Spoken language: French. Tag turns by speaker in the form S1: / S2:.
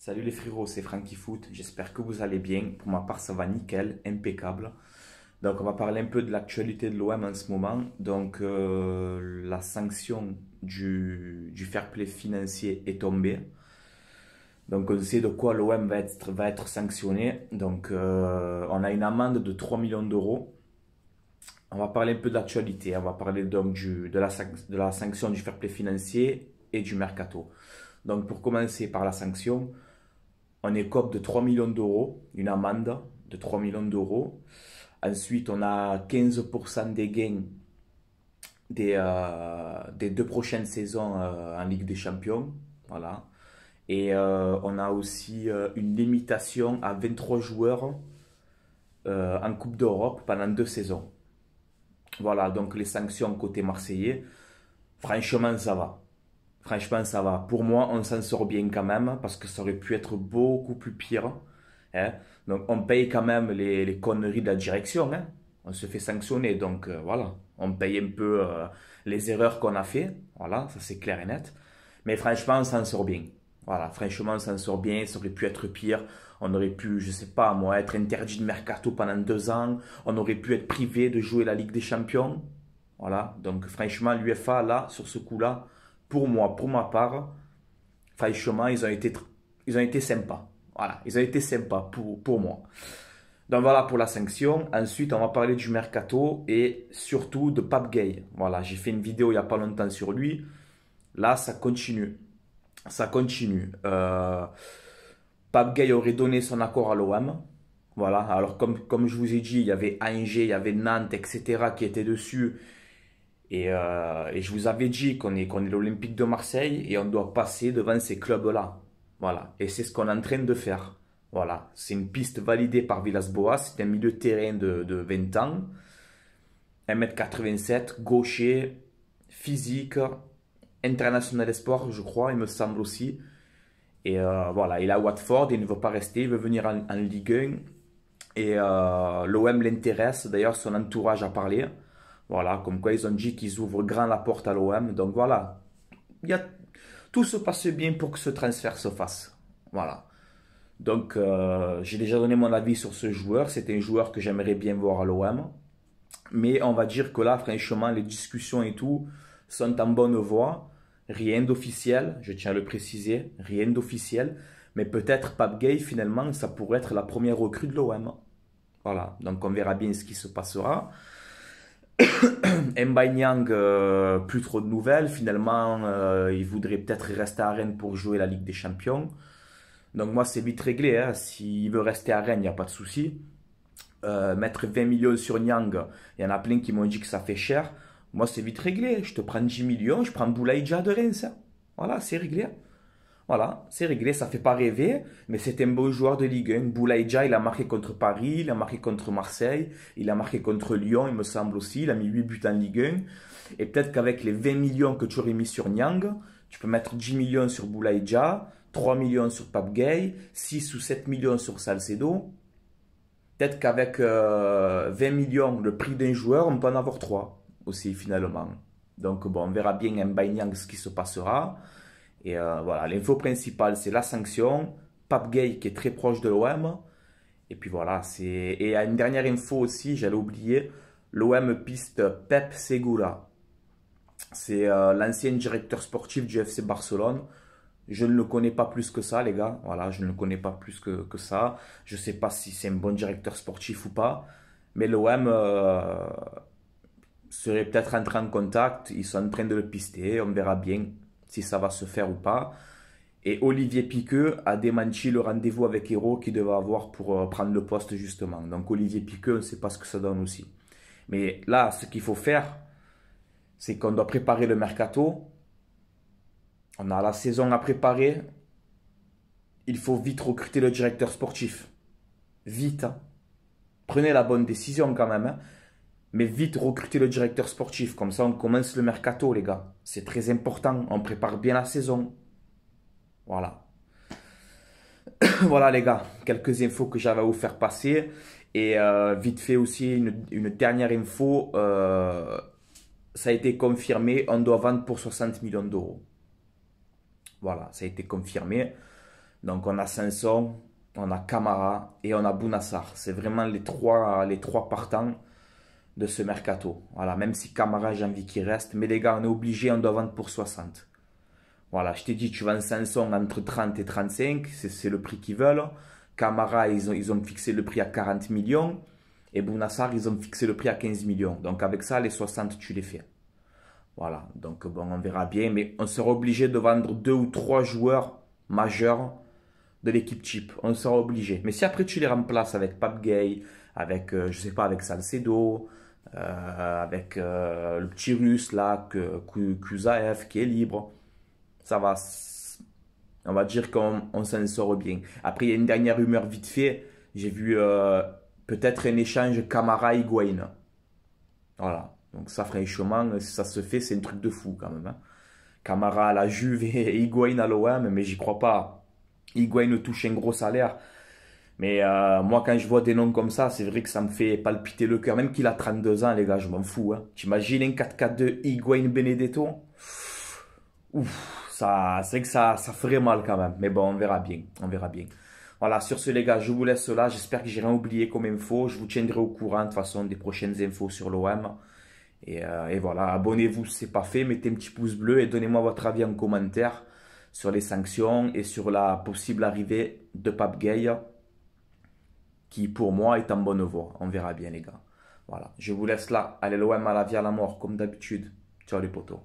S1: Salut les frérots, c'est Franky Foot, j'espère que vous allez bien. Pour ma part, ça va nickel, impeccable. Donc, on va parler un peu de l'actualité de l'OM en ce moment. Donc, la sanction du fair play financier est tombée. Donc, on sait de quoi l'OM va être sanctionné. Donc, on a une amende de 3 millions d'euros. On va parler un peu de l'actualité. On va parler donc de la sanction du fair play financier et du mercato. Donc, pour commencer par la sanction, on écope de 3 millions d'euros, une amende de 3 millions d'euros. Ensuite, on a 15% des gains des deux prochaines saisons en Ligue des Champions. Voilà. Et on a aussi une limitation à 23 joueurs en Coupe d'Europe pendant 2 saisons. Voilà, donc les sanctions côté marseillais, franchement, ça va. Franchement, ça va. Pour moi, on s'en sort bien quand même, parce que ça aurait pu être beaucoup plus pire. Hein. Donc, on paye quand même les conneries de la direction. Hein. On se fait sanctionner, donc voilà. On paye un peu les erreurs qu'on a fait. Voilà, ça c'est clair et net. Mais franchement, on s'en sort bien. Voilà, franchement, on s'en sort bien. Ça aurait pu être pire. On aurait pu, je sais pas moi, être interdit de mercato pendant 2 ans. On aurait pu être privé de jouer la Ligue des Champions. Voilà, donc franchement, l'UEFA, là, sur ce coup-là, pour moi, pour ma part, franchement, ils ont été sympas. Voilà, ils ont été sympas pour moi. Donc voilà pour la sanction. Ensuite, on va parler du mercato et surtout de Pape Gueye. Voilà, j'ai fait une vidéo il n'y a pas longtemps sur lui. Là, ça continue. Ça continue. Pape Gueye aurait donné son accord à l'OM. Voilà, alors comme je vous ai dit, il y avait Angers, il y avait Nantes, etc. qui étaient dessus. Et je vous avais dit qu'on est l'Olympique de Marseille et on doit passer devant ces clubs-là. Voilà. Et c'est ce qu'on est en train de faire. Voilà. C'est une piste validée par Villas-Boas. C'est un milieu de terrain de 20 ans. 1m87, gaucher, physique, international espoir, je crois, il me semble aussi. Et voilà, il est à Watford, il ne veut pas rester, il veut venir en Ligue 1. Et l'OM l'intéresse, d'ailleurs son entourage a parlé. Voilà, comme quoi ils ont dit qu'ils ouvrent grand la porte à l'OM. Donc voilà, tout se passe bien pour que ce transfert se fasse. Voilà. Donc j'ai déjà donné mon avis sur ce joueur. C'est un joueur que j'aimerais bien voir à l'OM. Mais on va dire que là, franchement, les discussions et tout sont en bonne voie. Rien d'officiel, je tiens à le préciser, rien d'officiel. Mais peut-être Pape Gueye, finalement, ça pourrait être la première recrue de l'OM. Voilà, donc on verra bien ce qui se passera. Mbaye Niang, plus trop de nouvelles. Finalement, il voudrait peut-être rester à Rennes pour jouer la Ligue des Champions. Donc moi, c'est vite réglé. Hein. S'il veut rester à Rennes, il n'y a pas de souci. Mettre 20 millions sur Niang, il y en a plein qui m'ont dit que ça fait cher. Moi, c'est vite réglé. Je te prends 10 millions, je prends Boulaïdja de Reims. Voilà, c'est réglé. Voilà, c'est réglé, ça fait pas rêver, mais c'est un beau joueur de Ligue 1. Boulaïdja, il a marqué contre Paris, il a marqué contre Marseille, il a marqué contre Lyon, il me semble aussi, il a mis 8 buts en Ligue 1. Et peut-être qu'avec les 20 millions que tu aurais mis sur Niang, tu peux mettre 10 millions sur Boulaïdja, 3 millions sur Pape Gueye, 6 ou 7 millions sur Salcedo. Peut-être qu'avec 20 millions, le prix d'un joueur, on peut en avoir 3 aussi finalement. Donc bon, on verra bien Mbaye Niang ce qui se passera. Et voilà, l'info principale, c'est la sanction. Pape Gueye qui est très proche de l'OM. Et puis voilà, et une dernière info aussi, j'allais oublier, l'OM piste Pep Segura. C'est l'ancien directeur sportif du FC Barcelone. Je ne le connais pas plus que ça, les gars. Voilà, je ne le connais pas plus que ça. Je ne sais pas si c'est un bon directeur sportif ou pas. Mais l'OM serait peut-être entré en contact. Ils sont en train de le pister. On verra bien si ça va se faire ou pas. Et Olivier Piqueux a démenti le rendez-vous avec Hérault qu'il devait avoir pour prendre le poste justement. Donc Olivier Piqueux, on ne sait pas ce que ça donne aussi. Mais là, ce qu'il faut faire, c'est qu'on doit préparer le mercato. On a la saison à préparer. Il faut vite recruter le directeur sportif. Vite. Hein. Prenez la bonne décision quand même. Hein. Mais vite recruter le directeur sportif. Comme ça, on commence le mercato, les gars. C'est très important. On prépare bien la saison. Voilà. Voilà, les gars. Quelques infos que j'avais à vous faire passer. Et vite fait aussi, une dernière info. Ça a été confirmé. On doit vendre pour 60 millions d'euros. Voilà, ça a été confirmé. Donc on a Sanson, on a Camara et on a Bounassar. C'est vraiment les trois partants de ce mercato. Voilà, même si Camara, j'ai envie qu'il reste. Mais les gars, on est obligé, on doit vendre pour 60. Voilà, je t'ai dit, tu vends Sanson entre 30 et 35. C'est le prix qu'ils veulent. Camara, ils ont fixé le prix à 40 millions. Et Bounassar, ils ont fixé le prix à 15 millions. Donc avec ça, les 60, tu les fais. Voilà, donc bon, on verra bien. Mais on sera obligé de vendre 2 ou 3 joueurs majeurs de l'équipe type. On sera obligé. Mais si après tu les remplaces avec Pape Gay, avec, je sais pas, avec Salcedo, avec le petit russe là, Kuzaev, qui est libre, ça va. On va dire qu'on s'en sort bien. Après, il y a une dernière rumeur vite fait. J'ai vu peut-être un échange Camara-Higuain. Voilà. Donc ça, franchement, si ça se fait, c'est un truc de fou quand même, hein. Camara à la Juve et Higuain à l'OM, mais j'y crois pas. Higuain touche un gros salaire. Mais moi, quand je vois des noms comme ça, c'est vrai que ça me fait palpiter le cœur. Même qu'il a 32 ans, les gars, je m'en fous, hein. T'imagines un 4-4-2 Higuain Benedetto? Ouf, c'est vrai que ça ferait mal quand même. Mais bon, on verra bien. On verra bien. Voilà, sur ce, les gars, je vous laisse là. J'espère que j'ai rien oublié comme info. Je vous tiendrai au courant, de toute façon, des prochaines infos sur l'OM. Et voilà, abonnez-vous si ce n'est pas fait. Mettez un petit pouce bleu et donnez-moi votre avis en commentaire sur les sanctions et sur la possible arrivée de Pape Gay, qui pour moi est en bonne voie. On verra bien, les gars. Voilà, je vous laisse là. Allez, l'OM à la vie à la mort, comme d'habitude. Ciao les potos.